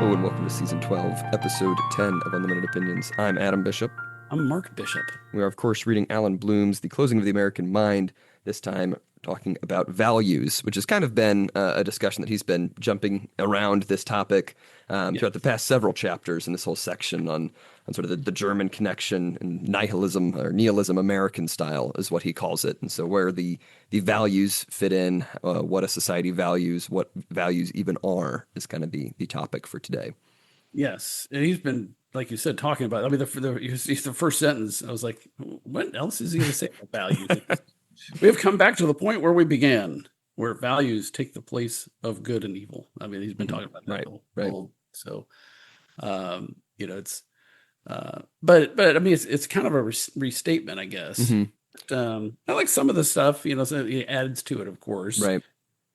Hello and welcome to Season 12, Episode 10 of Unlimited Opinions. I'm Adam Bishop. I'm Mark Bishop. We are, of course, reading Allan Bloom's The Closing of the American Mind, this time talking about values, which has kind of been a discussion that he's been jumping around this topic throughout the past several chapters in this whole section on sort of the German connection and nihilism or nihilism American style is what he calls it. And so where the values fit in, what a society values, what values even are, is kind of the topic for today. Yes, and he's been, like you said, talking about. I mean, the first sentence, I was like, "What else is he going to say about values?" We have come back to the point where we began, where values take the place of good and evil. I mean, he's been talking about that right. So, it's, but I mean, it's kind of a restatement, I guess. Mm-hmm. I like some of the stuff, so he adds to it, of course. Right.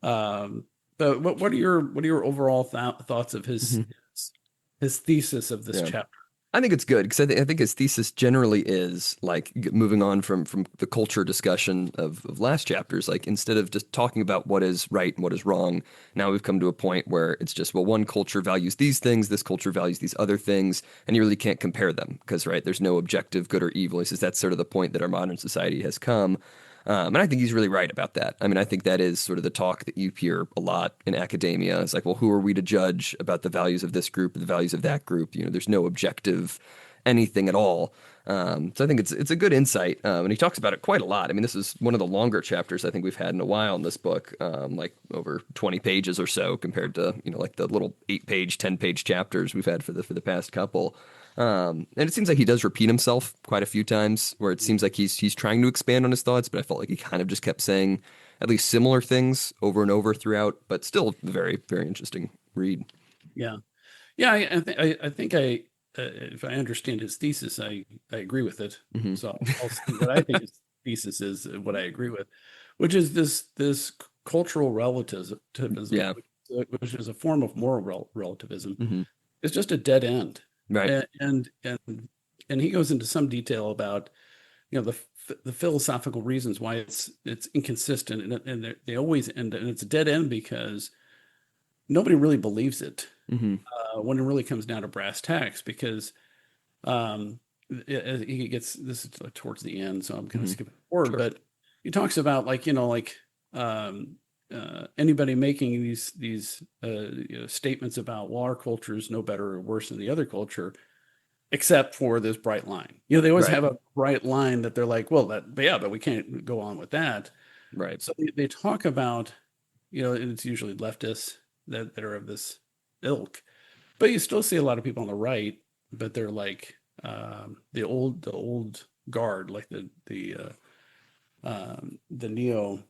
But what are your overall thoughts of his thesis of this chapter? I think it's good because I think his thesis generally is like moving on from the culture discussion of last chapters. Like instead of just talking about what is right and what is wrong, now we've come to a point where it's just, well, one culture values these things, this culture values these other things, and you really can't compare them because, right, there's no objective good or evil. He says that's sort of the point that our modern society has come. And I think he's really right about that. I mean, I think that is sort of the talk that you hear a lot in academia. It's like, well, who are we to judge about the values of this group or the values of that group? There's no objective anything at all. So I think it's a good insight. And he talks about it quite a lot. I mean, this is one of the longer chapters I think we've had in a while in this book, like over 20 pages or so compared to, like the little 8-page, 10-page chapters we've had for the past couple. And it seems like he does repeat himself quite a few times where it seems like he's trying to expand on his thoughts, but I felt like he kind of just kept saying at least similar things over and over throughout, but still very, very interesting read. Yeah. Yeah. I think if I understand his thesis, I agree with it. Mm-hmm. So I'll see what I think his thesis is, what I agree with, which is this cultural relativism, Yeah. which is a form of moral relativism. Mm-hmm. It's just a dead end. Right. And he goes into some detail about the philosophical reasons why it's inconsistent, and they always end, and it's a dead end because nobody really believes it Mm-hmm. when it really comes down to brass tacks. Because he gets this is towards the end, so I'm going to skip it forward. Sure. But he talks about anybody making these statements about, well, our culture is no better or worse than the other culture, except for this bright line. They always have a bright line that they're like, well, but we can't go on with that. Right. So they talk about, and it's usually leftists that are of this ilk, but you still see a lot of people on the right, but they're like the old guard, like the neo.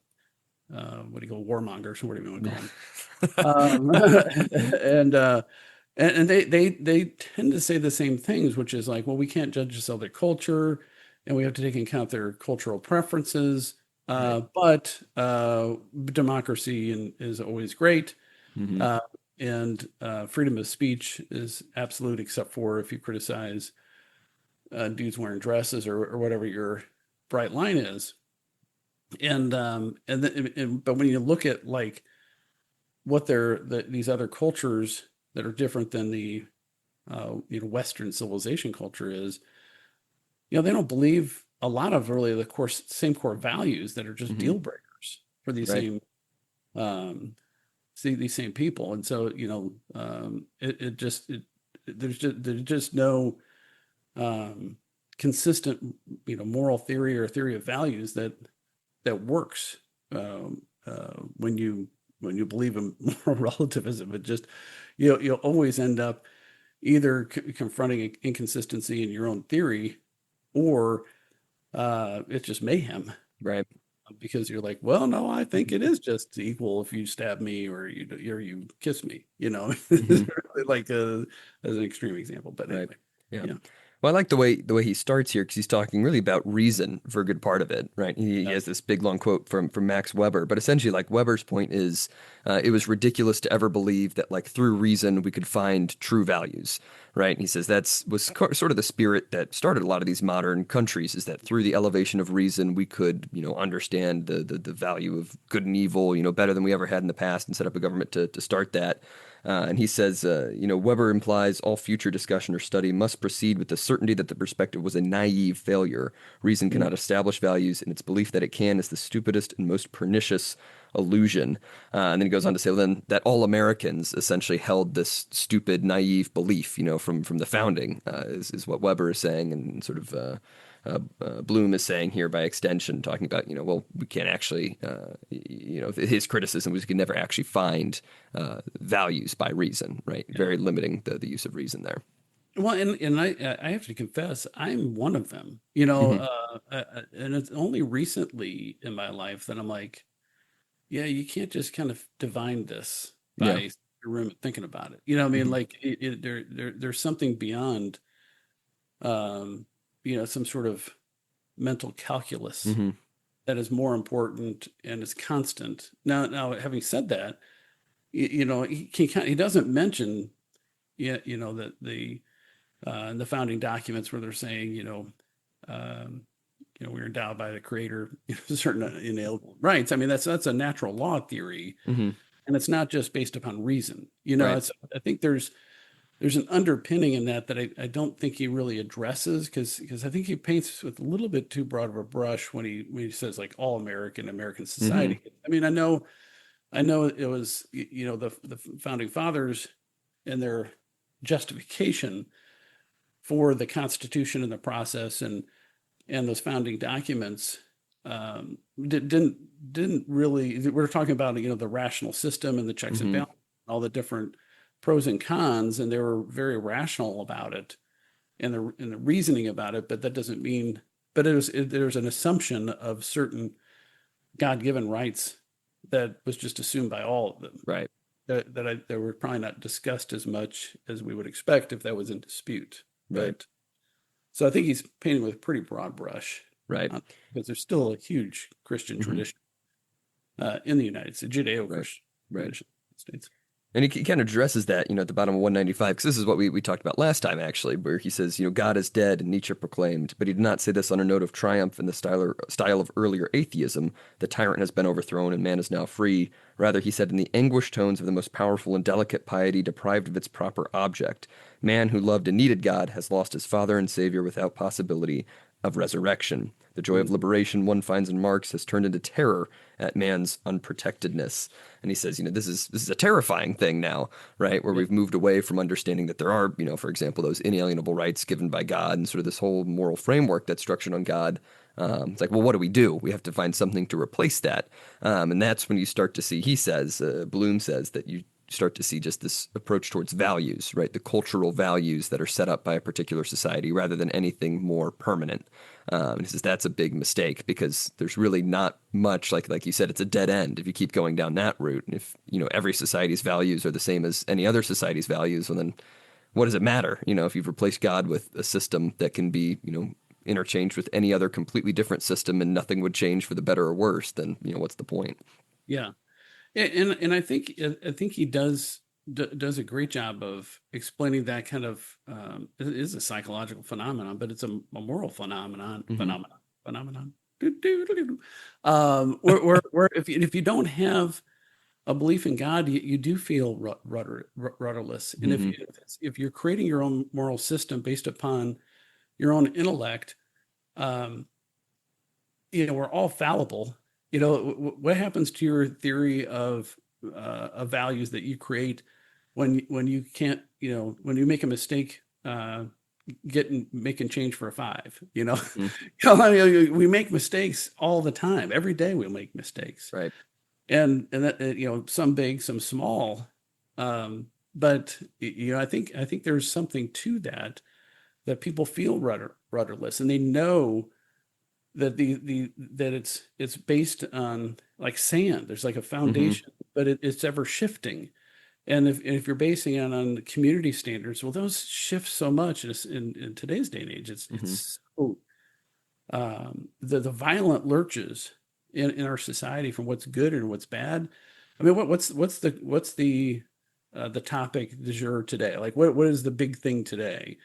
What do you call warmongers? What do you want to call them? And they tend to say the same things, which is like, well, we can't judge this other culture, and we have to take into account their cultural preferences. But democracy is always great, and freedom of speech is absolute, except for if you criticize dudes wearing dresses or whatever your bright line is. But when you look at like what these other cultures that are different than the Western civilization culture is, they don't believe a lot of really the same core values that are just deal breakers for these these same people. And so there's just no consistent moral theory or theory of values that works when you believe in moral relativism. It just you'll always end up either confronting an inconsistency in your own theory, or it's just mayhem, right? Because you're like, well, no, I think it is just equal if you stab me or you kiss me, like as an extreme example. But anyway, yeah. Well, I like the way he starts here because he's talking really about reason for a good part of it, right? He has this big long quote from Max Weber, but essentially, like Weber's point is, it was ridiculous to ever believe that like through reason we could find true values, right? And he says was sort of the spirit that started a lot of these modern countries, is that through the elevation of reason we could understand the value of good and evil, better than we ever had in the past, and set up a government to start that. And he says, Weber implies all future discussion or study must proceed with the certainty that the perspective was a naive failure. Reason cannot establish values, and its belief that it can is the stupidest and most pernicious illusion. And then he goes on to say, well, then that all Americans essentially held this stupid, naive belief, from the founding, is what Weber is saying, and sort of Bloom is saying here by extension, talking about, well, we can't actually, his criticism was we could never actually find values by reason, right? Yeah. Very limiting the use of reason there. Well, and I have to confess, I'm one of them, Hmm. and it's only recently in my life that I'm like, yeah, you can't just kind of divine this Yeah. by your room thinking about it. You know what I mean? Hmm. Like there's something beyond, um, some sort of mental calculus Hmm. that is more important and is constant. Now, having said that, he doesn't mention, that the in the founding documents where they're saying, um, we're endowed by the creator, certain inalienable rights. I mean, that's a natural law theory, Hmm. and it's not just based upon reason. Right. I think there's an underpinning in that I don't think he really addresses because I think he paints with a little bit too broad of a brush when he says like all American Hmm. society. I mean, I know it was the founding fathers and their justification for the Constitution and the process and those founding documents didn't really. We're talking about the rational system and the checks and Hmm. balances, all the different pros and cons, and they were very rational about it and the reasoning about it. But that doesn't mean. But there's an assumption of certain God-given rights that was just assumed by all of them. Right. That were probably not discussed as much as we would expect if that was in dispute. Right. But so I think he's painting with a pretty broad brush Right. because there's still a huge Christian Hmm. tradition in the United States, Right. Judeo-Christian Right. tradition in the States. And he kind of addresses that, at the bottom of 195, because this is what we talked about last time, actually, where he says, God is dead, and Nietzsche proclaimed, but he did not say this on a note of triumph in the style of earlier atheism. The tyrant has been overthrown, and man is now free. Rather, he said in the anguished tones of the most powerful and delicate piety deprived of its proper object, man who loved and needed God has lost his Father and Savior without possibility of resurrection. The joy of Mm, liberation one finds in Marx has turned into terror at man's unprotectedness. And he says, this is a terrifying thing now, right? Where yeah, we've moved away from understanding that there are, for example, those inalienable rights given by God and sort of this whole moral framework that's structured on God. It's like, well, what do? We have to find something to replace that. And that's when you start to see, he says, Bloom says, that you start to see just this approach towards values, right? The cultural values that are set up by a particular society rather than anything more permanent. And he says that's a big mistake because there's really not much, like you said, it's a dead end if you keep going down that route. And if every society's values are the same as any other society's values, well then what does it matter? If you've replaced God with a system that can be interchanged with any other completely different system and nothing would change for the better or worse, then what's the point? yeah. And I think he does a great job of explaining that kind of it is a psychological phenomenon, but it's a moral Hmm. phenomenon. Where if you don't have a belief in God, you do feel rudderless, and Hmm. if you're creating your own moral system based upon your own intellect, um, we're all fallible. What happens to your theory of values that you create when you can't, when you make a mistake, getting making change for a five, Hmm. I mean, we make mistakes all the time. Every day we make mistakes, Right. and that, some big, some small. But I think there's something to that people feel rudderless, and they know that that it's based on like sand. There's like a Hmm. foundation, but it's ever shifting. And if you're basing it on community standards, well, those shift so much in today's day and age. Hmm. It's so the violent lurches in our society from what's good and what's bad. I mean, what's the topic du jour today? Like, what is the big thing today?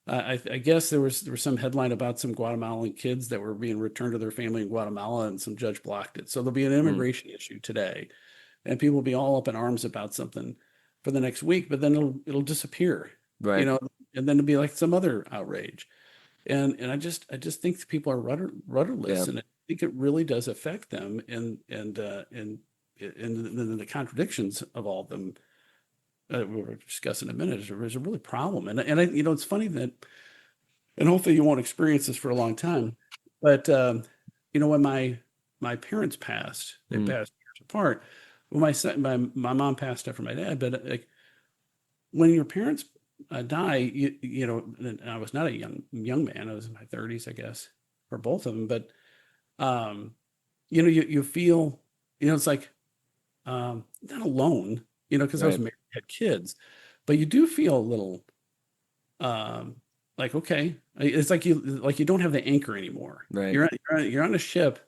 I guess there was some headline about some Guatemalan kids that were being returned to their family in Guatemala, and some judge blocked it. So there'll be an Hmm. immigration issue today, and people will be all up in arms about something. for the next week, but then it'll disappear, you Right. know, and then it'll be like some other outrage. And I just think people are Yeah. rudderless, and I think it really does affect them, and the contradictions of all of them we were discussing in a minute is a really problem. And it's funny that, and hopefully you won't experience this for a long time, but when my parents passed, they Mm. passed years apart. Well, my mom passed after my dad, but like when your parents die, and I was not a young man. I was in my 30s, I guess, for both of them. But you feel, it's like not alone, because I was Right. married, had kids, but you do feel a little um, like, okay, it's like you don't have the anchor anymore. Right. You're on a ship.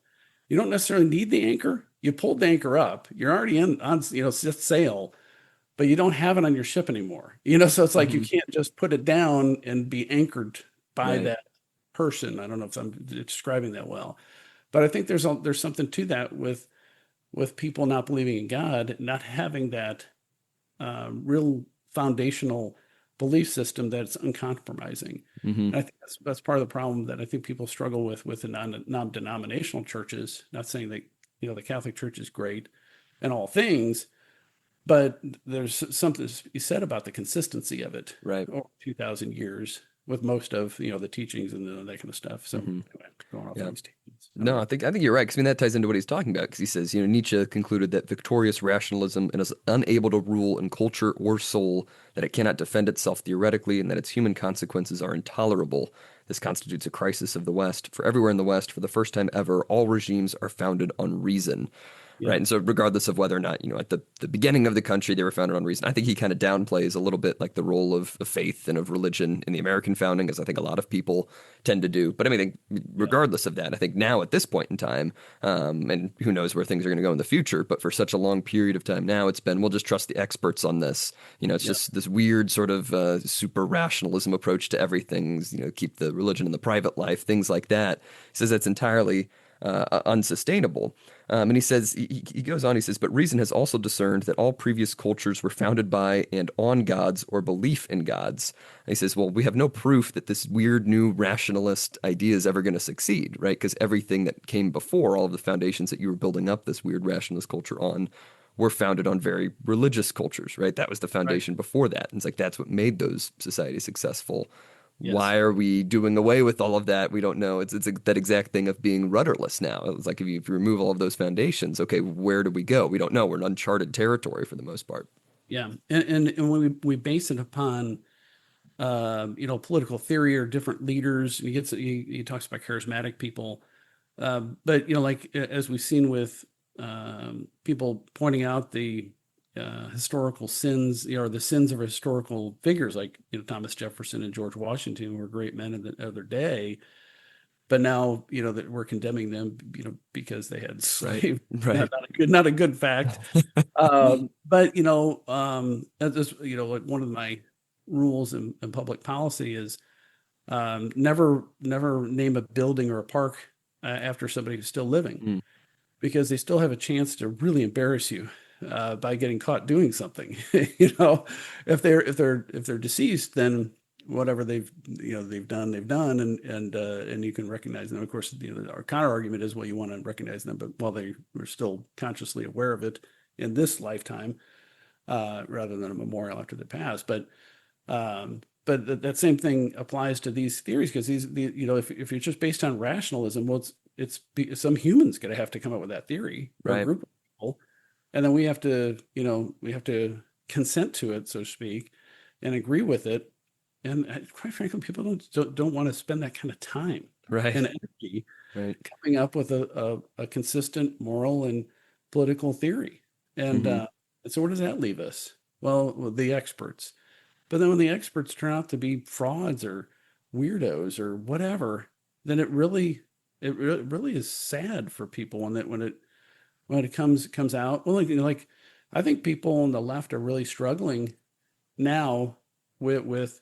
You don't necessarily need the anchor. You pulled the anchor up. You're already on set sail, but you don't have it on your ship anymore. So it's like you Hmm. can't just put it down and be anchored by Right. that person. I don't know if I'm describing that well, but I think there's something to that with people not believing in God, not having that real foundational belief system that's uncompromising. Hmm. And I think that's part of the problem that I think people struggle with the non-denominational churches. Not saying that the Catholic Church is great in all things, but there's something to be said about the consistency of it Right. over 2,000 years with most of the teachings and that kind of stuff. So Hmm. anyway, going off on Yeah. these tangents. I don't No, know. I think you're right. Because I mean, that ties into what he's talking about. Because he says, Nietzsche concluded that victorious rationalism is unable to rule in culture or soul, that it cannot defend itself theoretically, and that its human consequences are intolerable. This constitutes a crisis of the West. For everywhere in the West, for the first time ever, all regimes are founded on reason. Right. Yeah. And so, regardless of whether or not, at the beginning of the country, they were founded on reason, I think he kind of downplays a little bit like the role of faith and of religion in the American founding, as I think a lot of people tend to do. But I mean, Yeah. regardless of that, I think now at this point in time, and who knows where things are going to go in the future, but for such a long period of time now, it's been, we'll just trust the experts on this. It's Yeah. just this weird sort of super rationalism approach to everything, keep the religion in the private life, things like that. He says that's entirely unsustainable. And he says, he goes on, he says, but reason has also discerned that all previous cultures were founded by and on gods or belief in gods. And he says, well, we have no proof that this weird new rationalist idea is ever going to succeed, right? Because everything that came before, all of the foundations that you were building up this weird rationalist culture on, were founded on very religious cultures, right? That was the Right. foundation before that. And it's like that's what made those societies successful. Yes. Why are we doing away with all of that? We don't know. It's that exact thing of being rudderless now. It's like if you remove all of those foundations, okay, where do we go? We don't know. We're in uncharted territory for the most part. Yeah. And when we base it upon political theory or different leaders. He talks about charismatic people, but like as we've seen with people pointing out the historical sins, or the sins of historical figures like Thomas Jefferson and George Washington, who were great men of their day, but now that we're condemning them, because they had Right. slaves. Right. Not a good fact. But that's like one of my rules in public policy is never name a building or a park after somebody who's still living, Mm. because they still have a chance to really embarrass you by getting caught doing something. If they're deceased, then whatever they've done, and you can recognize them. Of course, our counter argument is, well, you want to recognize them, but while they were still consciously aware of it in this lifetime, rather than a memorial after the past. But that same thing applies to these theories, because if you're just based on rationalism, well, some humans going to have to come up with that theory, or a Right. group of people, and then we have to consent to it, so to speak, and agree with it. And quite frankly, people don't want to spend that kind of time Right. and energy Right. coming up with a consistent moral and political theory. And Hmm. so where does that leave us? Well, with the experts. But then when the experts turn out to be frauds or weirdos or whatever, then it really is sad for people when it comes out. Well, like I think people on the left are really struggling now with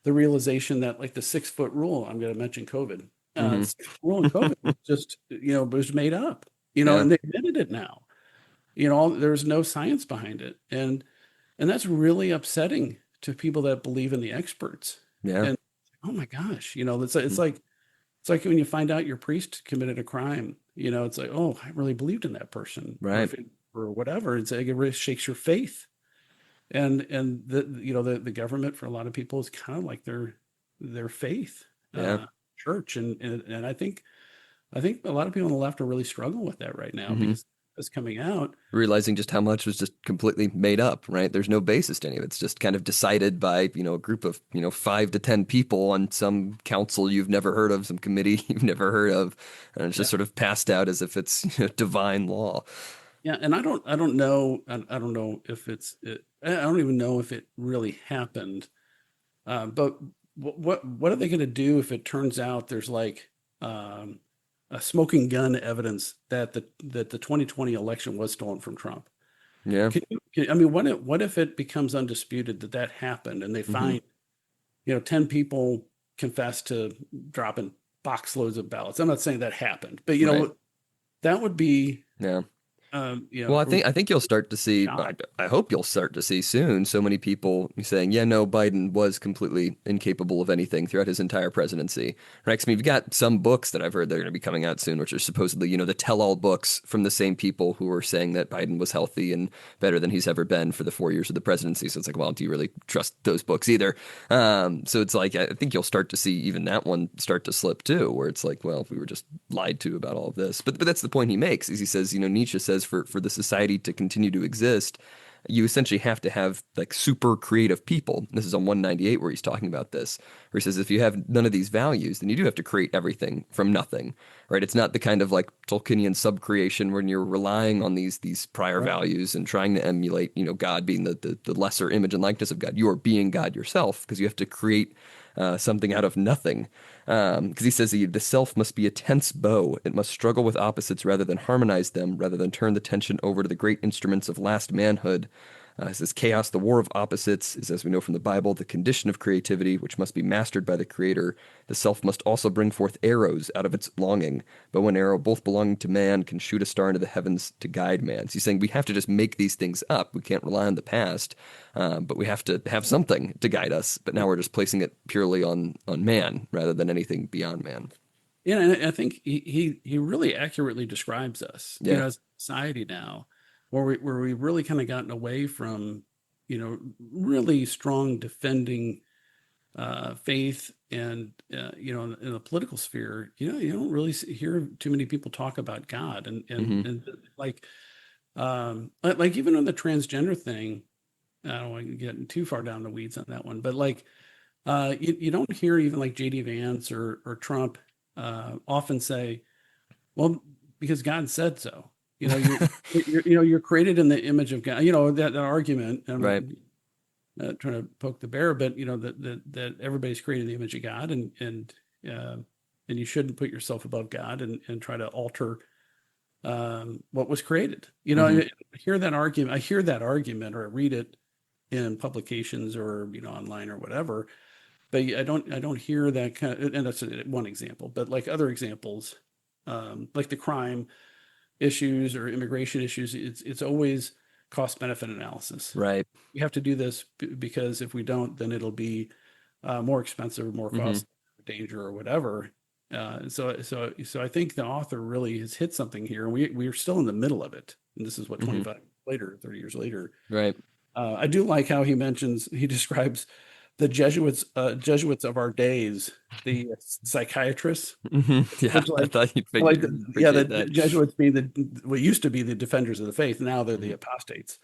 the realization that, like, the 6 foot rule, I'm going to mention COVID. Hmm. 6 foot rule in COVID was just was made up, Yeah. and they admitted it now. There's no science behind it, and And that's really upsetting to people that believe in the experts. Yeah. And oh my gosh, it's like when you find out your priest committed a crime, it's like, oh, I really believed in that person, or Right. if or whatever. It's like it really shakes your faith. And the government for a lot of people is kind of like their faith, Yeah. church. And I think a lot of people on the left are really struggling with that right now Hmm. because it's coming out. Realizing just how much was just completely made up, right? There's no basis to any of it. It's just kind of decided by, a group of, 5 to 10 people on some council you've never heard of, some committee you've never heard of, and it's Yeah. just sort of passed out as if it's, divine law. Yeah, and I don't know, I don't know if I don't even know if it really happened. But what are they going to do if it turns out there's like um, a smoking gun evidence that the 2020 election was stolen from Trump? Yeah. I mean, what if it becomes undisputed that that happened and they Hmm. find 10 people confess to dropping box loads of ballots? I'm not saying that happened, but Right. that would be Yeah. Well, I a think I think you'll start to see. shock. I hope you'll start to see soon. So many people saying, "Yeah, no, Biden was completely incapable of anything throughout his entire presidency." Right? 'Cause, I mean, you've got some books that I've heard that are going to be coming out soon, which are supposedly, the tell-all books from the same people who were saying that Biden was healthy and better than he's ever been for the 4 years of the presidency. So it's like, well, do you really trust those books either? So it's like I think you'll start to see even that one start to slip too, where it's like, well, we were just lied to about all of this. But that's the point he makes, is he says, Nietzsche says for the society to continue to exist, you essentially have to have like super creative people. This is on 198 where he's talking about this, where he says if you have none of these values, then you do have to create everything from nothing, right? It's not the kind of like Tolkienian subcreation when you're relying on these prior Right. values and trying to emulate, God being the lesser image and likeness of God. You are being God yourself because you have to create something out of nothing. Because he says the self must be a tense bow. It must struggle with opposites rather than harmonize them, rather than turn the tension over to the great instruments of last manhood. He says chaos, the war of opposites, is, as we know from the Bible, the condition of creativity, which must be mastered by the Creator. The self must also bring forth arrows out of its longing. But one arrow, both belonging to man, can shoot a star into the heavens to guide man. So he's saying we have to just make these things up. We can't rely on the past, but we have to have something to guide us. But now we're just placing it purely on man rather than anything beyond man. Yeah, and I think he really accurately describes us, Yeah. as a society now, where we've really kind of gotten away from, really strong defending faith, and in the political sphere, you don't really hear too many people talk about God, and Hmm. and and like even on the transgender thing. I don't want to get too far down the weeds on that one, but like you don't hear even like JD Vance or Trump often say, well, because God said so. You're created in the image of God. That argument. Right. I'm not trying to poke the bear, but that everybody's created in the image of God, and you shouldn't put yourself above God and try to alter what was created. Hmm. I hear that argument. I hear that argument, or I read it in publications, or online or whatever, but I don't hear that kind of, and that's one example, but like other examples, like the crime issues or immigration issues, it's always cost benefit analysis. Right. We have to do this because if we don't, then it'll be more expensive, more Hmm. cost, danger, or whatever. So I think the author really has hit something here, and we are still in the middle of it. And this is what Hmm. 25 later, 30 years later. Right. I do like how he describes the Jesuits of our days, the psychiatrists. Hmm. Yeah. It's I like, thought you'd figure like you'd yeah, the appreciate that. Jesuits being what used to be the defenders of the faith. Now they're the Mhm. apostates.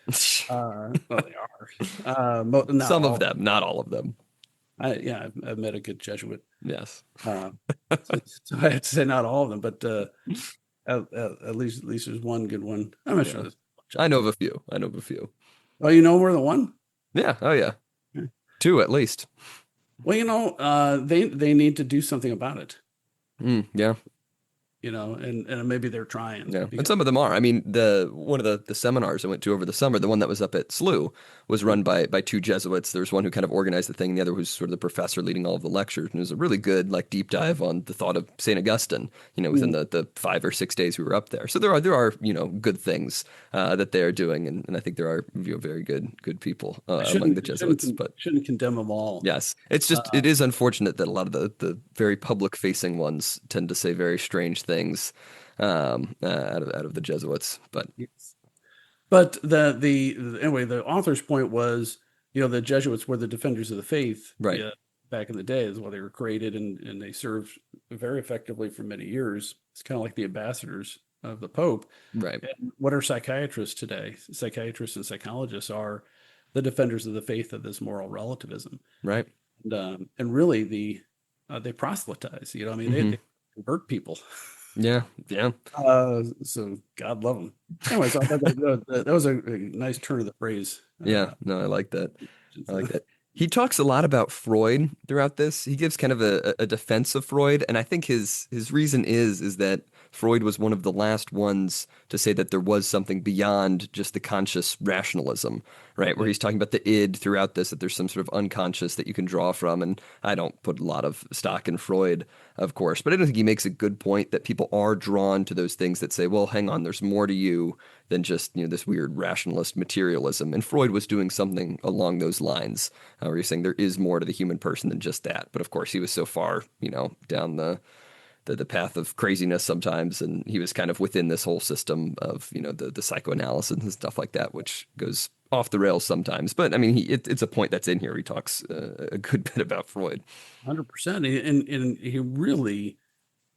Well, they are. Not Some of all. them, not all of them. Yeah, I've met a good Jesuit. Yes. Uh, so I have to say not all of them, but at least there's one good one. I'm not sure Yeah. there's a bunch I of know of them. a few. I know of a few. Oh, you know more than one? Yeah. Oh, yeah. Yeah. Two at least. Well, they need to do something about it. Mm, yeah. and maybe they're trying Yeah, and because some of them are. I mean, the one of the seminars I went to over the summer, the one that was up at SLU, was run by two Jesuits. There was one who kind of organized the thing, and the other who's sort of the professor leading all of the lectures. And it was a really good like deep dive on the thought of Saint Augustine. Within Mm. the 5 or 6 days we were up there. So there are good things that they are doing, and I think there are very good people I among the shouldn't shouldn't Jesuits. con- But shouldn't condemn them all. yes, it's just Uh, it is unfortunate that a lot of the very public facing ones tend to say very strange things out of the Jesuits. But yes. But anyway, the author's point was, the Jesuits were the defenders of the faith. right, Yeah, back in the day is why they were created, and they served very effectively for many years. It's kind of like the ambassadors of the Pope. right, And what are psychiatrists today? Psychiatrists and psychologists are the defenders of the faith of this moral relativism, right. and really they proselytize. I mean, Hmm. they convert people. Yeah, yeah, So God love them. Anyways, I thought that was a nice turn of the phrase. yeah. No, I like that. I like Uh, that. He talks a lot about Freud throughout this. He gives kind of a defense of Freud, and I think his reason is that Freud was one of the last ones to say that there was something beyond just the conscious rationalism, right? Where yeah, he's talking about the id throughout this, that there's some sort of unconscious that you can draw from. And I don't put a lot of stock in Freud, of course, but I don't think he makes a good point that people are drawn to those things that say, well, hang on, there's more to you than just this weird rationalist materialism. And Freud was doing something along those lines, where he's saying there is more to the human person than just that. But of course, he was so far, down the path of craziness sometimes, and he was kind of within this whole system of the psychoanalysis and stuff like that, which goes off the rails sometimes. But I mean, it's a point that's in here. He talks a good bit about Freud. 100%. And he really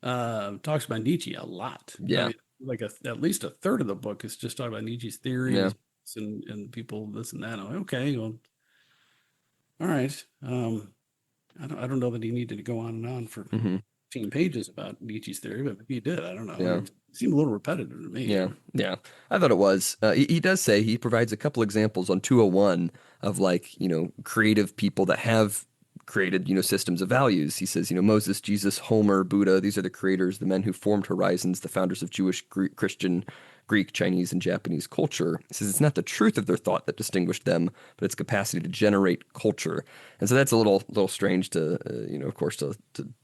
talks about Nietzsche a lot. I Yeah, mean, like at least a third of the book is just talking about Nietzsche's theory and yeah, his and people this and that. I'm like, okay, well, all right. I don't know that he needed to go on and on for hmm 15 pages about Nietzsche's theory, but maybe he did. I don't know. yeah. It seemed a little repetitive to me. Yeah, yeah. I thought it was. He does say he provides a couple examples on 201 of like, creative people that have created, systems of values. He says, Moses, Jesus, Homer, Buddha, these are the creators, the men who formed horizons, the founders of Jewish, Christian, Greek, Chinese, and Japanese culture. He says it's not the truth of their thought that distinguished them, but its capacity to generate culture. And so that's a little strange to, of course, to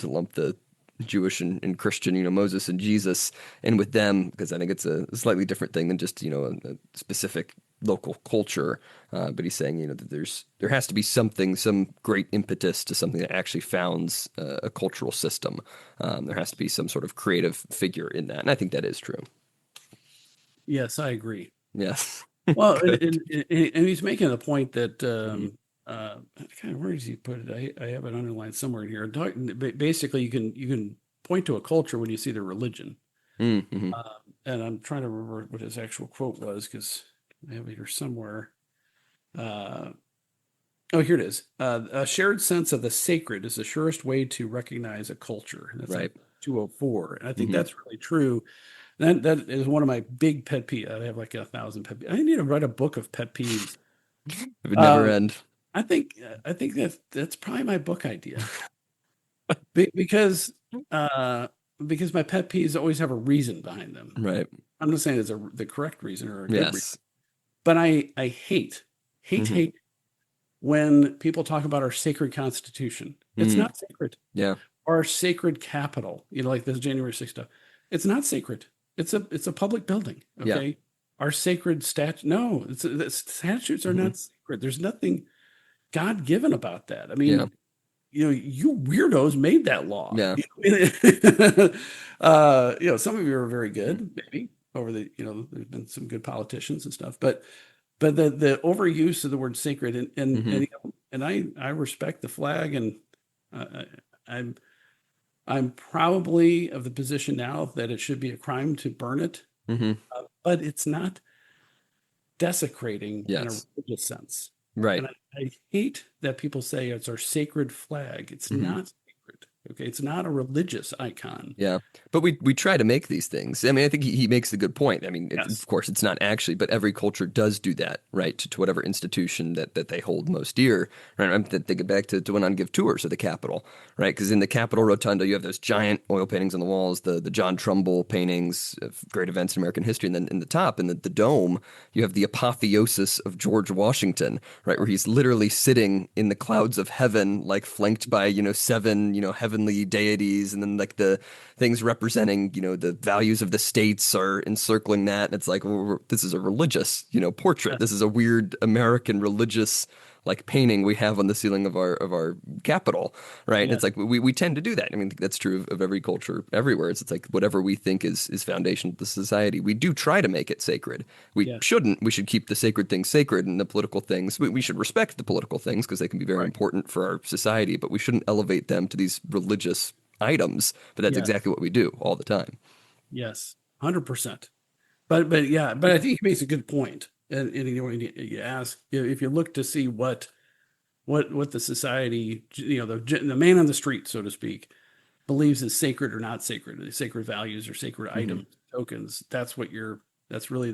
lump the Jewish and Christian, Moses and Jesus, and with them, because I think it's a slightly different thing than just, a specific local culture. But he's saying, that there has to be something, some great impetus to something that actually founds a cultural system. There has to be some sort of creative figure in that, and I think that is true. Yes, I agree. Yes. Well, and, Good. and, and he's making the point that Hmm. kind of where does he put it? I have it underlined somewhere in here. Basically, you can point to a culture when you see their religion. Mm-hmm. Uh, and I'm trying to remember what his actual quote was because I have it here somewhere. Uh, oh, here it is. A shared sense of the sacred is the surest way to recognize a culture. And that's on Right. 204. And I think Hmm. that's really true. That is one of my big pet peeves. I have like 1,000 pet peeves. I need to write a book of pet peeves. It would never Uh, end. I think that's probably my book idea. Be- because uh, because my pet peeves always have a reason behind them. Right. I'm not saying it's the correct reason or a good reason, Yes. but I hate Hmm. when people talk about our sacred constitution. It's Mm. not sacred. Yeah. Our sacred capital, like this January 6th stuff. It's not sacred. It's a public building. Yeah. Okay. Our sacred statute. No, the statutes are Hmm. not sacred. There's nothing God given about that. I Yeah. mean, you weirdos made that law. Yeah. Some of you are very Hmm. good, maybe over there's been some good politicians and stuff, but the overuse of the word sacred Hmm. and I respect the flag, and uh, I'm I'm probably of the position now that it should be a crime to burn it, Hmm. but it's not desecrating in a Yes. religious sense. Right. And I hate that people say it's our sacred flag. It's Hmm. not sacred. Okay, it's not a religious icon. Yeah, but we try to make these things. I mean, I think he makes a good point. I mean, of Yes. course, it's not actually, but every culture does do that, right? To whatever institution that they hold most dear. Right? I'm thinking back to when I give tours of the Capitol, right? Because in the Capitol Rotunda, you have those giant oil paintings on the walls, the John Trumbull paintings of great events in American history, and then in the top, in the dome, you have the apotheosis of George Washington, right, where he's literally sitting in the clouds of heaven, like flanked by seven heavenly deities, and then like the things representing, the values of the states are encircling that. And it's like, well, this is a religious, portrait. Yes. This is a weird American religious like painting we have on the ceiling of our capital, right? And Yes. it's like we tend to do that. I mean, that's true of every culture everywhere. It's like whatever we think is foundational to the society, we do try to make it sacred. We Yes. shouldn't. We should keep the sacred things sacred, and the political things. We should respect the political things because they can be very Right. important for our society, but we shouldn't elevate them to these religious items, but that's Yes. exactly what we do all the time. Yes. 100%. But yeah, but I think he makes a good point. And you ask, if you look to see what the society, the man on the street, so to speak, believes is sacred or not sacred, sacred values or sacred Hmm. items, tokens. That's really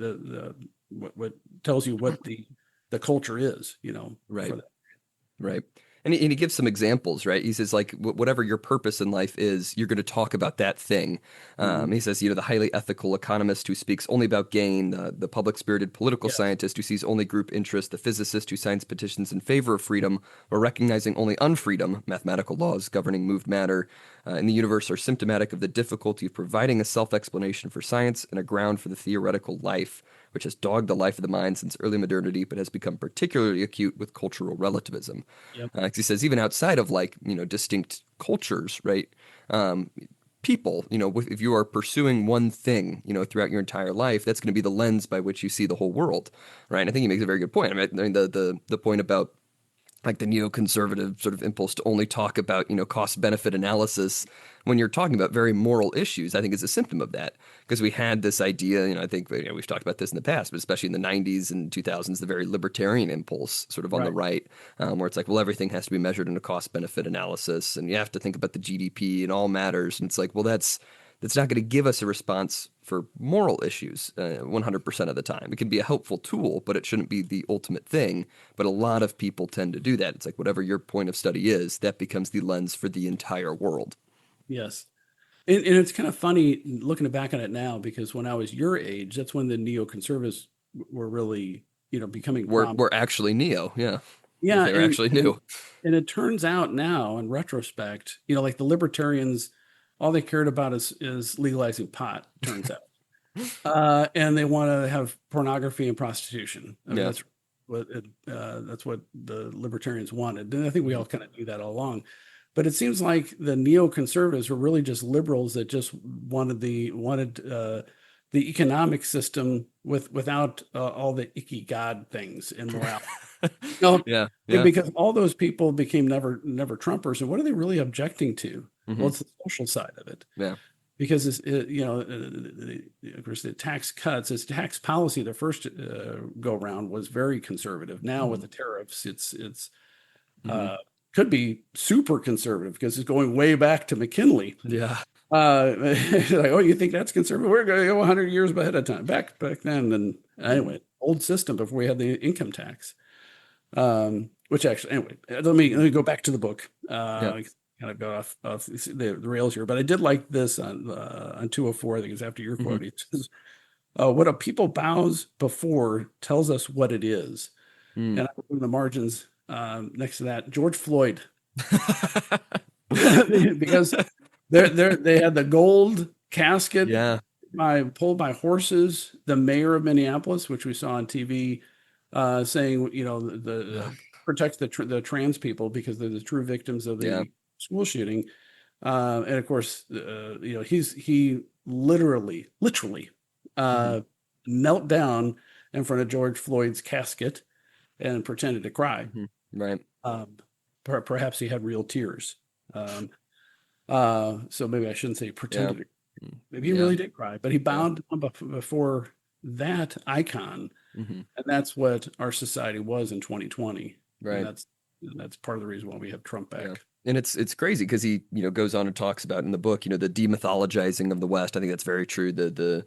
what tells you what the culture is, Right. for that. Right. And he gives some examples, right? He says, like, whatever your purpose in life is, you're going to talk about that thing. Mhm. He says, the highly ethical economist who speaks only about gain, the public spirited political Yes. scientist who sees only group interest, the physicist who signs petitions in favor of freedom, or recognizing only unfreedom, mathematical laws governing moved matter in the universe are symptomatic of the difficulty of providing a self explanation for science and a ground for the theoretical life, which has dogged the life of the mind since early modernity, but has become particularly acute with cultural relativism. 'Cause he says even outside of like distinct cultures, right? Um, People, if you are pursuing one thing, throughout your entire life, that's going to be the lens by which you see the whole world, right? And I think he makes a very good point. I mean, the point about like the neoconservative sort of impulse to only talk about, cost benefit analysis when you're talking about very moral issues, I think is a symptom of that. Because we had this idea, I think we've talked about this in the past, but especially in the 90s and 2000s, the very libertarian impulse sort of on the Right. right, where it's like, well, everything has to be measured in a cost benefit analysis and you have to think about the GDP and all matters. And it's like, well, that's not going to give us a response for moral issues 100% of the time. It can be a helpful tool, but it shouldn't be the ultimate thing. But a lot of people tend to do that. It's like whatever your point of study is, that becomes the lens for the entire world. Yes. And it's kind of funny looking back on it now because when I was your age, that's when the neoconservatives were really, becoming prominent. We're actually neo, yeah. Yeah, They're actually new. and it turns out now in retrospect, like the libertarians, all they cared about is legalizing pot, turns out. And they want to have pornography and prostitution. I mean, Yeah. that's what the libertarians wanted. And I think we Hmm. all kind of knew that all along. But it seems like the neoconservatives were really just liberals that just wanted the economic system without all the icky God things and morality. No, Yeah. Yeah. because all those people became never Trumpers, and what are they really objecting to? Well, Hmm. it's the social side of it Yeah. because of course, the tax cuts, its tax policy, the first go around was very conservative. Now with Hmm. the tariffs, it's Hmm. uh, could be super conservative because it's going way back to McKinley. Yeah. Like, oh, you think that's conservative? We're going to go 100 years ahead of time. Back then, and Hmm. anyway, old system before we had the income tax. Which actually, anyway, let me go back to the book. Yeah. Kind of go off the rails here, but I did like this on 204. I think it's after your Hmm. quote. It says, "What a people bows before tells us what it is." Mm. And I put in the margins next to that, George Floyd, because they had the gold casket Yeah. pulled by horses. The mayor of Minneapolis, which we saw on TV, saying, Yeah. protect the trans people because they're the true victims of Yeah. the school shooting. And of course, he literally Hmm. uh, knelt down in front of George Floyd's casket and pretended to cry. Hmm. Right. Um, perhaps he had real tears. Um, so maybe I shouldn't say Yeah. pretended. Mm. Maybe he Yeah. really did cry, but he Yeah. bowed down before that icon, Hmm. and that's what our society was in 2020, and Right. that's part of the reason why we have Trump Yeah. back. And it's crazy because he, goes on and talks about in the book, the demythologizing of the West. I think that's very true. The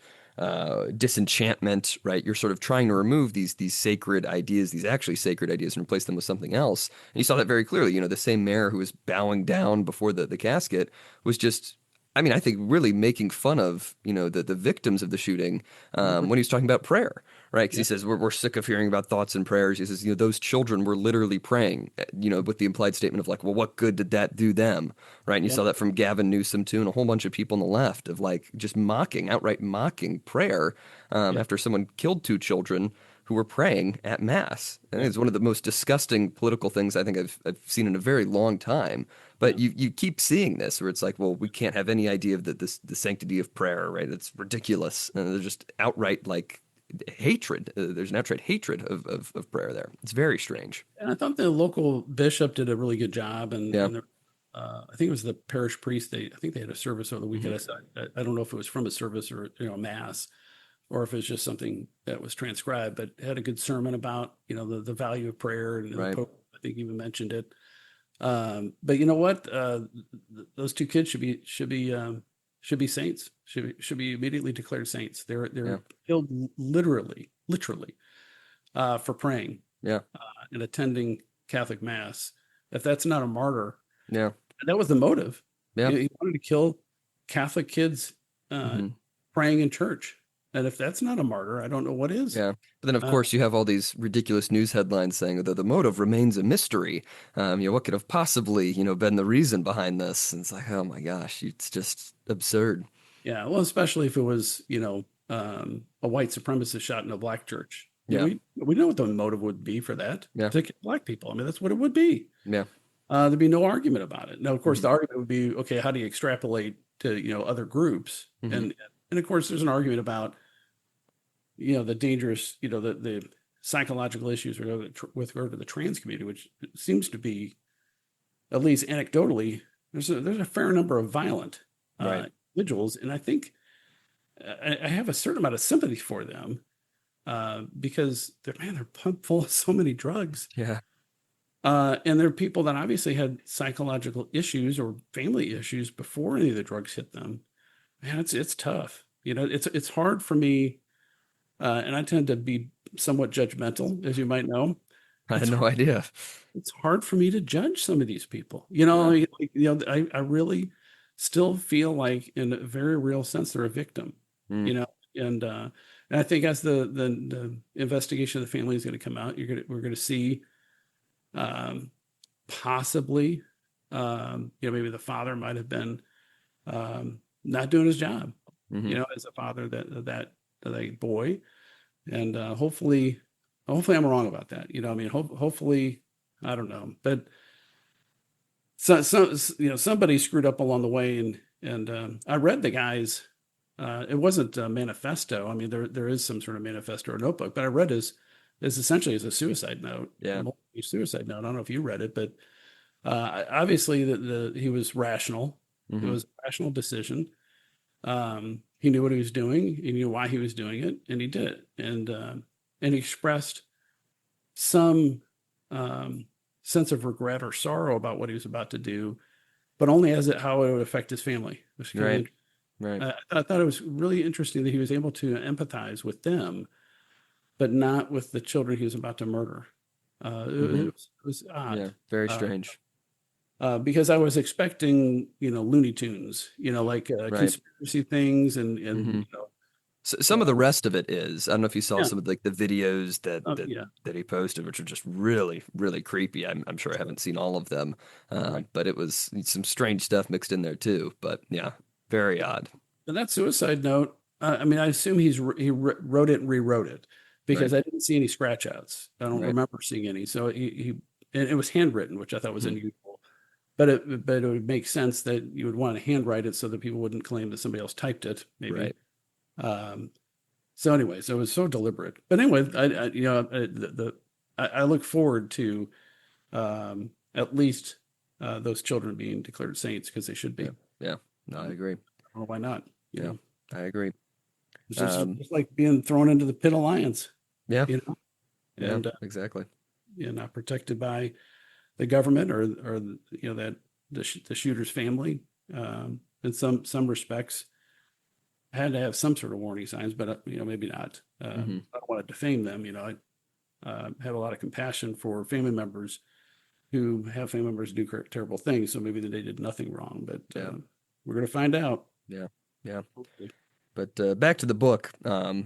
disenchantment, right? You're sort of trying to remove these sacred ideas, these actually sacred ideas, and replace them with something else. And you saw that very clearly. The same mayor who was bowing down before the casket was just, I mean, I think really making fun of, the victims of the shooting when he was talking about prayer, right? Because he Yeah, says we're sick of hearing about thoughts and prayers. He says, those children were literally praying, with the implied statement of like, well, what good did that do them, right? And you yeah, saw that from Gavin Newsom too, and a whole bunch of people on the left of like just mocking, outright mocking prayer yeah, after someone killed two children who were praying at mass. I think yeah, it's one of the most disgusting political things I think I've seen in a very long time. yeah. But you keep seeing this where it's like, well, we can't have any idea of the sanctity of prayer, right? It's ridiculous, and there's just outright like hatred. There's an outright hatred of prayer there. It's very strange. And I thought the local bishop did a really good job, Yeah. and I think it was the parish priest. I think they had a service over the weekend. Hmm. I don't know if it was from a service or a mass, or if it's just something that was transcribed, but had a good sermon about the value of prayer, and the Right. Pope I think even mentioned it. But you know what? Those two kids should be saints. Should be immediately declared saints. Yeah. They're killed literally for praying Yeah. and attending Catholic Mass. If that's not a martyr, Yeah. that was the motive. Yeah. He wanted to kill Catholic kids Hmm. praying in church. And if that's not a martyr, I don't know what is. Yeah. But then, of Uh, course, you have all these ridiculous news headlines saying that the motive remains a mystery. What could have possibly, been the reason behind this? And it's like, oh my gosh, it's just absurd. yeah, well, especially if it was, a white supremacist shot in a black church. Yeah. We know what the motive would be for that Yeah. to kill black people. I mean, that's what it would be. Yeah. There'd be no argument about it. Now, of course, Hmm. the argument would be, okay, how do you extrapolate to, other groups? Hmm. And of course, there's an argument about, the dangerous, the psychological issues with regard to the trans community, which seems to be, at least anecdotally, there's a fair number of violent Right. individuals, and I think I have a certain amount of sympathy for them because they're pumped full of so many drugs. Yeah. And there are people that obviously had psychological issues or family issues before any of the drugs hit them. Man, it's tough. It's hard for me, and I tend to be somewhat judgmental, as you might know. I had It's no idea. it's hard for me to judge some of these people. Yeah. I really still feel like, in a very real sense, they're a victim. Mm. You know, and I think as the investigation of the family is going to come out, we're going to see um, possibly, maybe the father might have been not doing his job, Hmm. as a father that boy, and hopefully I'm wrong about that. I mean, hopefully, I don't know, but somebody screwed up along the way, and I read the guys. It wasn't a manifesto. I mean, there is some sort of manifesto or notebook, but I read as essentially as a suicide note, Yeah. a suicide note. I don't know if you read it, but obviously he was rational. It Hmm. was a rational decision. He knew what he was doing. He knew why he was doing it, and he did it. And he expressed some sense of regret or sorrow about what he was about to do, but only as how it would affect his family. It was kind of Right. Right. I thought it was really interesting that he was able to empathize with them, but not with the children he was about to murder. Hmm. It was Yeah. odd Very strange. because I was expecting, Looney Tunes, like Right. conspiracy things, and Hmm. So some of uh, the rest of it is. I don't know if you saw yeah, some of like the videos that that yeah, that he posted, which are just really, really creepy. I'm sure I haven't seen all of them, right. but it was some strange stuff mixed in there too. But yeah, very odd. But that suicide note, I mean, I assume he wrote it and rewrote it Right. because I didn't see any scratch outs. I don't Right. remember seeing any. So and it was handwritten, which I thought was Mhm. unusual. But it would make sense that you would want to handwrite it so that people wouldn't claim that somebody else typed it, maybe. Right. Um, so anyway, so it was so deliberate. But anyway, I look forward to at least those children being declared saints because they should be. Yeah. Yeah. No, I agree. Or why not? Yeah, I agree. It's Um, just like being thrown into the pit of lions, yeah. you know, Yeah. and Exactly. not protected by the government or that the shooter's family, in some respects, had to have some sort of warning signs, but maybe not. Hmm. I don't want to defame them. I have a lot of compassion for family members who have family members do terrible things. So maybe they did nothing wrong, but Yeah. we're going to find out. Yeah. Yeah. Hopefully. But back to the book,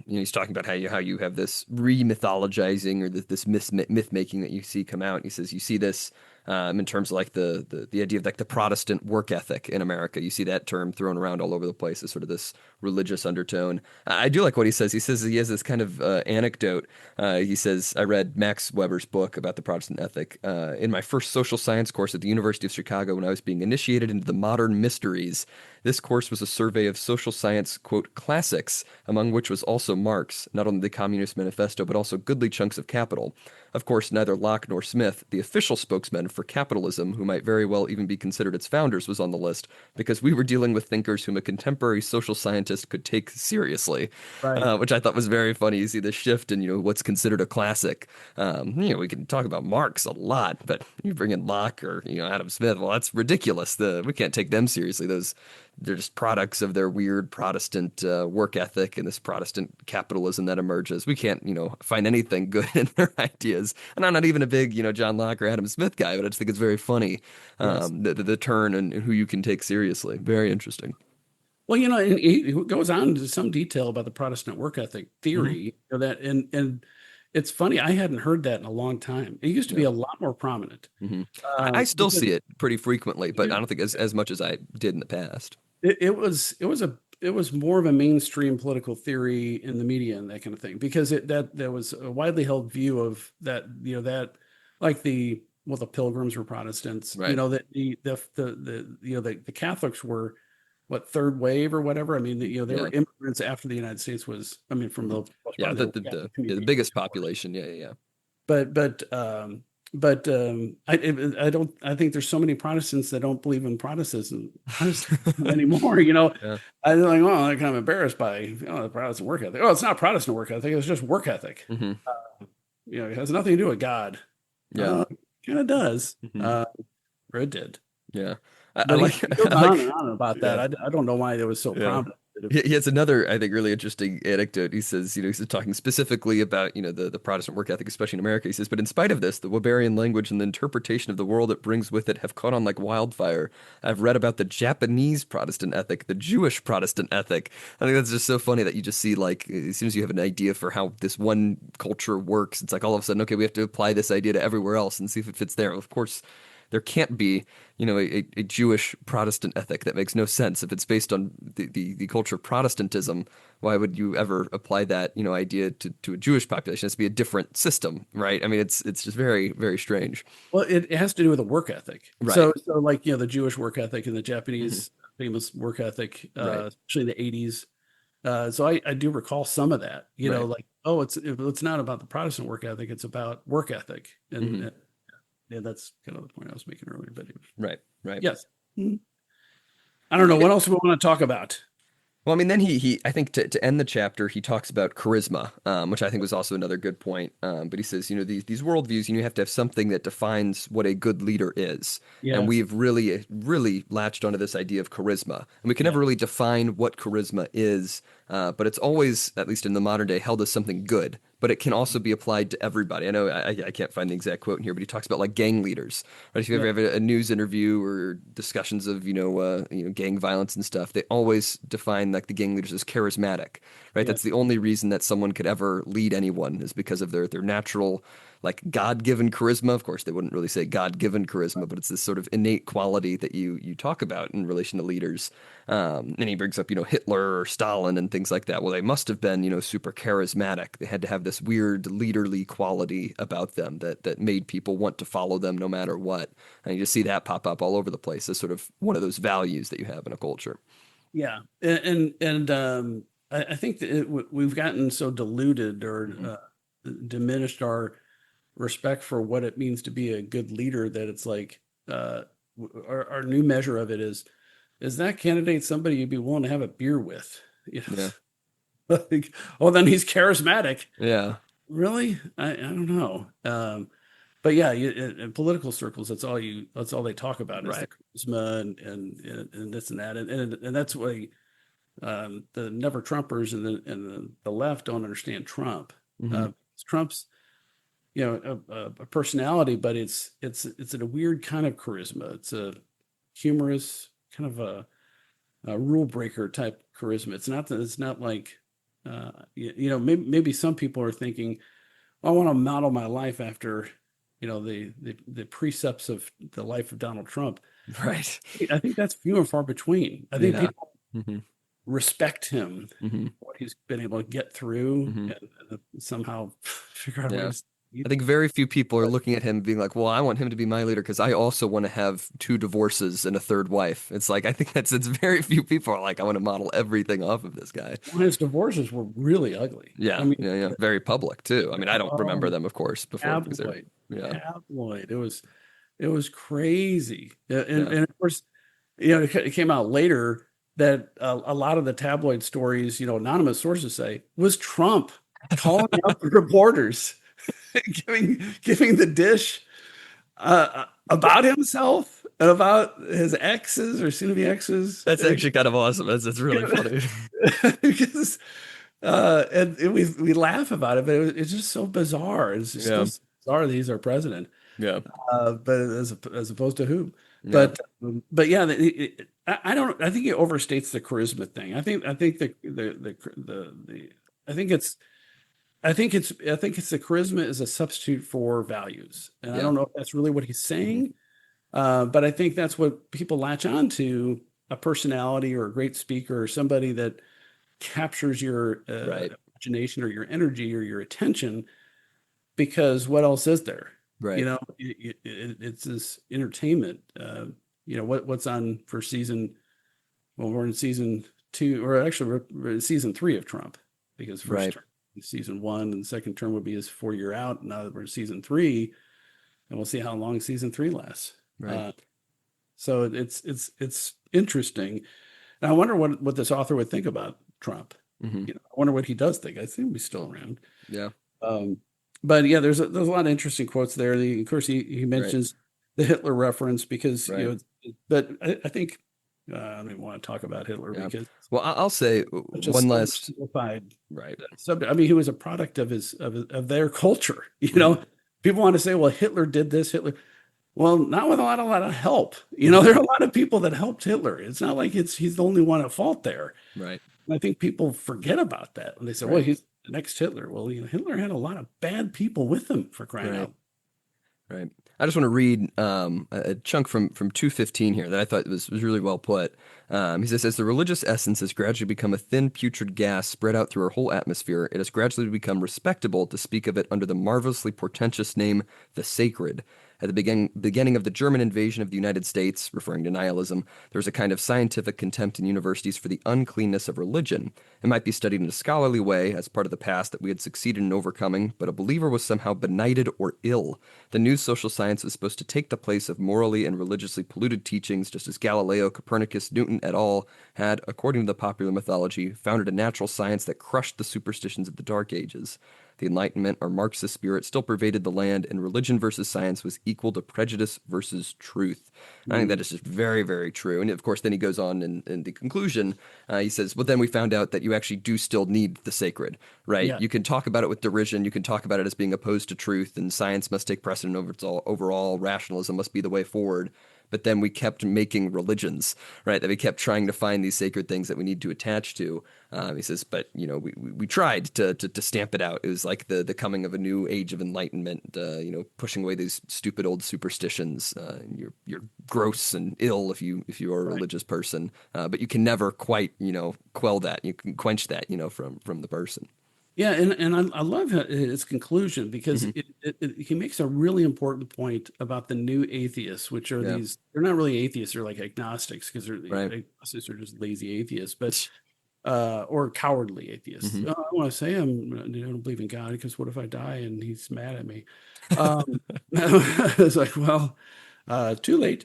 he's talking about how you have this re-mythologizing or this myth making that you see come out. He says you see this in terms of like the idea of like the Protestant work ethic in America. You see that term thrown around all over the place as sort of this religious undertone. I do like what he says. He says he has this kind of anecdote. He says, I read Max Weber's book about the Protestant ethic in my first social science course at the University of Chicago when I was being initiated into the modern mysteries. This course was a survey of social science, quote, classics, among which was also Marx, not only the Communist Manifesto, but also goodly chunks of Capital. Of course, neither Locke nor Smith, the official spokesman for capitalism, who might very well even be considered its founders, was on the list, because we were dealing with thinkers whom a contemporary social scientist could take seriously, Right. which I thought was very funny. You see the shift in, what's considered a classic. We can talk about Marx a lot, but you bring in Locke or, Adam Smith, well, that's ridiculous. We can't take them seriously. They're just products of their weird Protestant work ethic and this Protestant capitalism that emerges. We can't, find anything good in their ideas. And I'm not even a big, John Locke or Adam Smith guy, but I just think it's very funny, Yes. the turn and who you can take seriously. Very interesting. Well, and he goes on into some detail about the Protestant work ethic Hmm. theory, that and it's funny. I hadn't heard that in a long time. It used to Yeah. be a lot more prominent, Hmm. I still because see it pretty frequently, but I it, don't think as much as I did in the past. it was more of a mainstream political theory in the media and that kind of thing, because that there was a widely held view of that, that like the Pilgrims were Protestants, Right. that the Catholics were what, third wave or whatever. I mean, they were Yeah. immigrants after the United States was, I mean, from Hmm. the most Yeah. part of The, the the, Catholic the, yeah, the community, biggest population. Yeah. Yeah. but I don't, I think there's so many Protestants that don't believe in Protestantism Yeah. anymore. Yeah. I'm like, well, I'm kind of embarrassed by the Protestant work ethic. Oh, it's not Protestant work ethic; it's just work ethic. Hmm. It has nothing to do with God. Yeah. Kind of does, Hmm. or it did. Yeah. I But like, he goes I on like, and on about that. yeah. I don't know why it was so Yeah. prominent. He has another, I think, really interesting anecdote. He says, he's talking specifically about, the Protestant work ethic, especially in America. He says, but in spite of this, the Weberian language and the interpretation of the world it brings with it have caught on like wildfire. I've read about the Japanese Protestant ethic, the Jewish Protestant ethic. I think that's just so funny that you just see, like, as soon as you have an idea for how this one culture works, it's like all of a sudden, okay, we have to apply this idea to everywhere else and see if it fits there. Well, of course, there can't be, a Jewish Protestant ethic. That makes no sense. If it's based on the culture of Protestantism, why would you ever apply that, idea to a Jewish population? It has to be a different system, right? I mean, it's just very, very strange. Well, it has to do with a work ethic. Right. So like, the Jewish work ethic and the Hmm. Japanese famous work ethic, Right. especially in the 80s. So I do recall some of that, Right. like, oh, it's not about the Protestant work ethic, it's about work ethic. Hmm. And yeah, that's kind of the point I was making earlier. But Right. Right. yes. Mhm. I don't know what else we want to talk about. Well, I mean, then he I think to end the chapter, he talks about charisma, which I think was also another good point. But he says, these worldviews, you have to have something that defines what a good leader is. And Yes. we've really, really latched onto this idea of charisma. And we can Yeah. never really define what charisma is, but it's always, at least in the modern day, held as something good. But it can also be applied to everybody. I know I can't find the exact quote in here, but he talks about like gang leaders. Right? If you ever Yeah. have a news interview or discussions of gang violence and stuff, they always define like the gang leaders as charismatic. Right? That's Yes. the only reason that someone could ever lead anyone is because of their natural like God-given charisma. Of course, they wouldn't really say God-given charisma, but it's this sort of innate quality that you talk about in relation to leaders. And he brings up, Hitler or Stalin and things like that. Well, they must have been, super charismatic. They had to have this weird leaderly quality about them that made people want to follow them no matter what. And you just see that pop up all over the place as sort of one of those values that you have in a culture. Yeah. And I think that we've gotten so diluted or Hmm. diminished our respect for what it means to be a good leader, that it's like, our new measure of it is that candidate somebody you'd be willing to have a beer with? Yeah. Like, oh, then he's charismatic. Yeah. Really? I don't know. but yeah, in political circles, that's all they talk about is the Right. charisma and this and that, and that's why the never Trumpers and the left don't understand Trump. Hmm. Uh, Trump's a personality, but it's a weird kind of charisma. It's a humorous kind of a rule breaker type charisma. It's not like maybe some people are thinking, "Oh, I want to model my life after the precepts of the life of Donald Trump." Right. I think that's few and far between. I think Yeah. people Hmm. respect him, Hmm. what he's been able to get through, Hmm. and somehow figure out a way Yeah. to I succeed. think very few people are But looking at him being like, well, I want him to be my leader because I also want to have two divorces and a third wife. It's like, I think it's very few people are like, I want to model everything off of this guy. one of his divorces were really ugly. I Yeah. mean, Yeah. Yeah. Very public too. I mean, I don't remember oh, them, of course, before because they're, tabloid, yeah. tabloid. It was crazy. Yeah. And of course, it came out later that a lot of the tabloid stories, anonymous sources say, was Trump calling out the reporters, giving the dish about himself and about his exes or soon to be exes. That's actually kind of awesome. That's really funny. Because and we laugh about it, but it's just so bizarre. It's just still Yeah. so bizarre that he's our president. Yeah. But as opposed to who? Yeah. But yeah, I don't. I think it overstates the charisma thing. I think the I think it's the charisma is a substitute for values, and I Yeah. don't know if that's really what he's Hmm. saying. But I think that's what people latch on to, a personality or a great speaker or somebody that captures your Right. imagination or your energy or your attention, because what else is there? Right. It's this entertainment. What's on for season? Well, we're in season two, or actually we're in season three of Trump, because first Right. term is season one, and the second term would be his 4 year out. Now that we're in season three, and we'll see how long season three lasts. Right. Uh, so it's interesting, and I wonder what this author would think about Trump. Hmm. I wonder what he does think. I think he's still around. Yeah. Um, but yeah, there's a lot of interesting quotes there. Of course, he Right. mentions the Hitler reference because Right. but I think I don't even want to talk about Hitler Yeah. because Well, I'll say it's just one so last. oversimplified Right. subject. I mean, he was a product of of their culture. Hmm. People want to say, well, Hitler did this, Hitler. Well, not with a lot of help. Hmm. There are a lot of people that helped Hitler. It's not like he's the only one at fault there. Right. And I think people forget about that when they say, well, Right. he's the next Hitler. Well, Hitler had a lot of bad people with him, for crying Right. out. Right. I just want to read a chunk from 215 here that I thought was really well put. He says, as the religious essence has gradually become a thin, putrid gas spread out through our whole atmosphere, it has gradually become respectable to speak of it under the marvelously portentous name, the sacred. At the beginning of the German invasion of the United States, referring to nihilism, there was a kind of scientific contempt in universities for the uncleanness of religion. It might be studied in a scholarly way as part of the past that we had succeeded in overcoming, but a believer was somehow benighted or ill. The new social science was supposed to take the place of morally and religiously polluted teachings, just as Galileo, Copernicus, Newton et al. Had, according to the popular mythology, founded a natural science that crushed the superstitions of the Dark Ages. The Enlightenment or Marxist spirit still pervaded the land, and religion versus science was equal to prejudice versus truth. And I think that Mm, is just very, very true. And of course, then he goes on in the conclusion. He says, well, then we found out that you actually do still need the sacred, right? yeah, You can talk about it with derision. You can talk about it as being opposed to truth, and science must take precedent over its all. Overall, rationalism must be the way forward. But then we kept making religions, right? That we kept trying to find these sacred things that we need to attach to. He says, but we tried to stamp it out. It was like the coming of a new age of enlightenment. Pushing away these stupid old superstitions. You're gross and ill if you are a right. religious person, but you can never quite quell that. You can quench that from the person. Yeah, and I love his conclusion because Hmm. he makes a really important point about the new atheists, which are Yeah. they're not really atheists, they're like agnostics, because Right. agnostics are just lazy atheists, but or cowardly atheists. Hmm. I want to say I don't believe in God because what if I die and he's mad at me? Um, it's like, well, too late.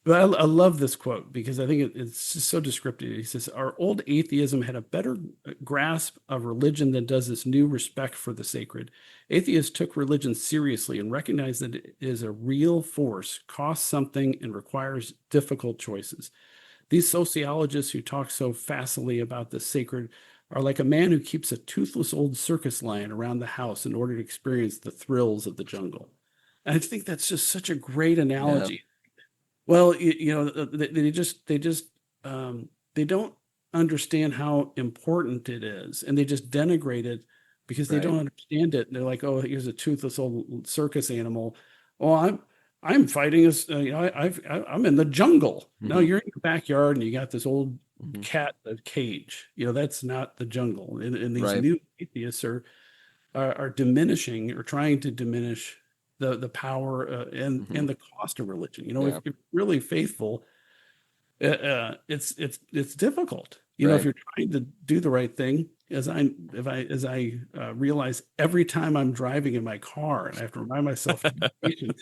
But I love this quote because I think it's just so descriptive. He says, "Our old atheism had a better grasp of religion than does this new respect for the sacred. Atheists took religion seriously and recognized that it is a real force, costs something, and requires difficult choices. These sociologists who talk so facilely about the sacred are like a man who keeps a toothless old circus lion around the house in order to experience the thrills of the jungle." And I think that's just such a great Yeah, analogy. Well, they don't understand how important it is, and they just denigrate it because they right. don't understand it. And they're like, "Oh, here's a toothless old circus animal." Well, I'm fighting as I'm in the jungle. No, Hmm. you're in your backyard, and you got this old Hmm. cat in a cage. That's not the jungle. And these Right. new atheists are diminishing or trying to diminish the power Hmm. and the cost of religion. If Yeah, you're really faithful, it's difficult. If right. you're trying to do the right thing, as I realize every time I'm driving in my car, and I have to remind myself to be patient.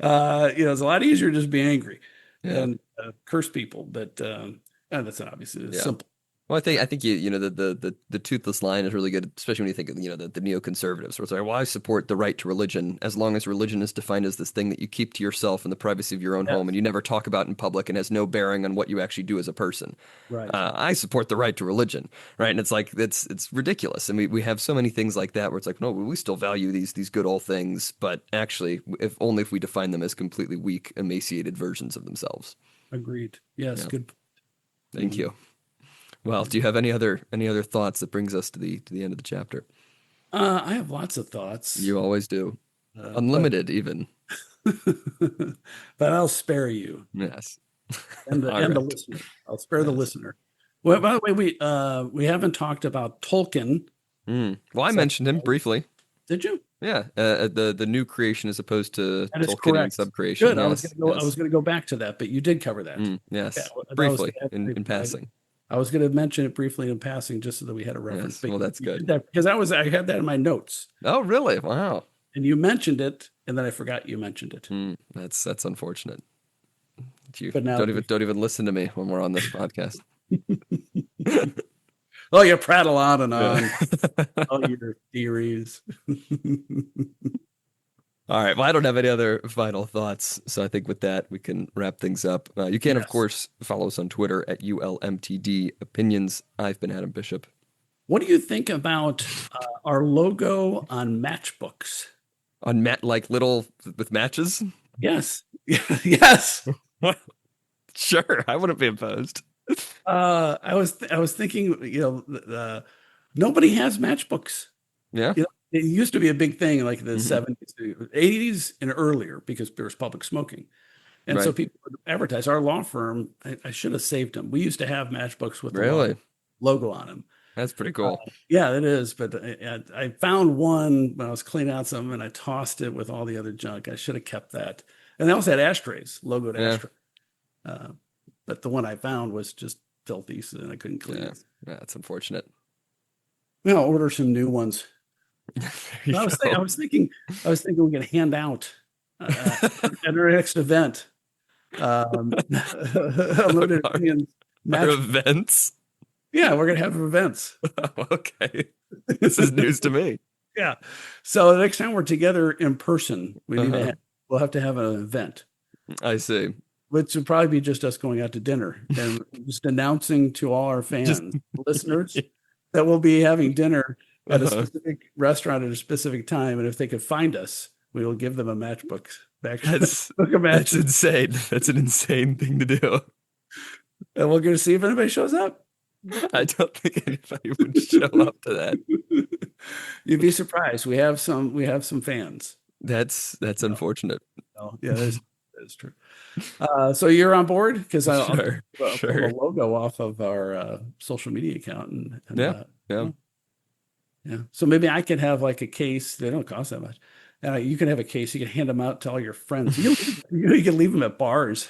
It's a lot easier to just be angry Yeah, and curse people, but and that's obviously yeah. simple. Well, I Uh, think the toothless lion is really good, especially when you think of the neoconservatives, where it's like, well, I support the right to religion as long as religion is defined as this thing that you keep to yourself in the privacy of your own home and yes, you never talk about in public and has no bearing on what you actually do as a person. right. I support the right to religion, right? And it's like it's ridiculous, and we have so many things like that where it's like, no, we still value these good old things, but actually, if only if we define them as completely weak, emaciated versions of themselves. Agreed. Yes, Yeah, good. thank Mhm. you. Well, do you have any other thoughts that brings us to the end of the chapter? I have lots of thoughts, You always do. but Unlimited, even. but I'll spare you Yes. and the All and the right. listener. I'll spare the Yes. listener. Well, by the way, we haven't talked about Tolkien. Well, I So, mentioned him briefly. did you? Yeah. The new creation as opposed to That is Tolkienian correct. subcreation. Good. I was gonna Yes. go. I was Yes. gonna go back to that, but you did cover that. Yeah, Yes. I was Briefly, in I, passing. I was gonna mention it briefly in passing, just so that we had a reference. Yes. But Well, you, that's you did good. that because I had that in my notes, Oh, really? Wow. and you mentioned it, and then I forgot you mentioned it. That's unfortunate. You But now, don't even listen to me when we're on this podcast. oh, you prattle on and Yeah. on. All your theories. All right. Well, I don't have any other final thoughts. So I think with that, we can wrap things up. You can, of Yes. course, follow us on Twitter at ULMTD Opinions. I've been Adam Bishop. What do you think about our logo on matchbooks? On like little with matches? Yes. Yes. Sure. I wouldn't be opposed. I was thinking, nobody has matchbooks. Yeah. It used to be a big thing like the Hmm. 70s, 80s and earlier because there was public smoking. And so Right. people would advertise. Our law firm, I should have saved them. We used to have matchbooks with the law Really? logo on them. That's pretty cool. Yeah, it is. But I found one when I was cleaning out some and I tossed it with all the other junk. I should have kept that. And they also had ashtrays, logoed Yeah. ashtrays. Uh, but the one I found was just filthy, so then I couldn't clean Yeah. it. Yeah. That's unfortunate. I'll order some new ones. There you I was thinking, go. we could hand out at our next event, limited Our, opinions our match. events. Yeah, we're gonna have events. Okay. This is news to me. Yeah. So the next time we're together in person, Uh-huh. we'll have to have an event, I see. which would probably be just us going out to dinner and just announcing to all our Just fans, listeners, that we'll be having dinner at a uh-huh. specific restaurant at a specific time. And if they could find us, we will give them a matchbook back That's book of that's matches. insane. That's an insane thing to do. And we're going to see if anybody shows up. I don't think anybody would show up to that. You'd be surprised. We have some fans. That's unfortunate. Oh, yeah, that is true. So you're on board because I'll Sure, pull the sure. logo off of our social media account and Yeah, yeah. oh, yeah. So maybe I could have like a case. They don't cost that much. You can have a case. You can hand them out to all your friends. You can leave them at bars.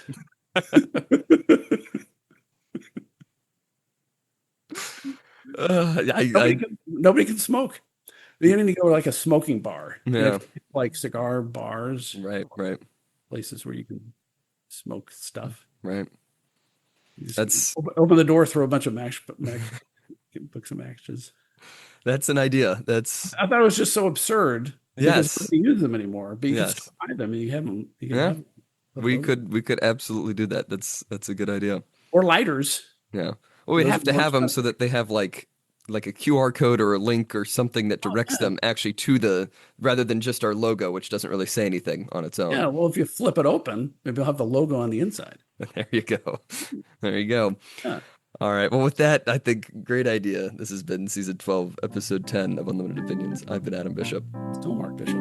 I, Nobody can smoke. You need to go to like a smoking bar. yeah, Like cigar bars. right, right. places where you can smoke stuff. Right. You just That's open the door, throw a bunch of books of matches. that's an idea. That's I thought it was just so absurd because yes. nobody uses them anymore. But you can still Yes. buy them and you have them. You can Yeah. have them with logo We could absolutely do that. That's a good idea. or lighters. Yeah. Well, we'd Those are have to more have them so expensive. that they have like a QR code or a link or something that Oh directs yeah, them actually to the rather than just our logo, which doesn't really say anything on its yeah. own. Well, if you flip it open, maybe you'll have the logo on the inside. There you go. There you go. Yeah. All right. Well, with that, I think great idea. This has been season 12, episode 10 of Unlimited Opinions. I've been Adam Bishop. Still Mark Bishop.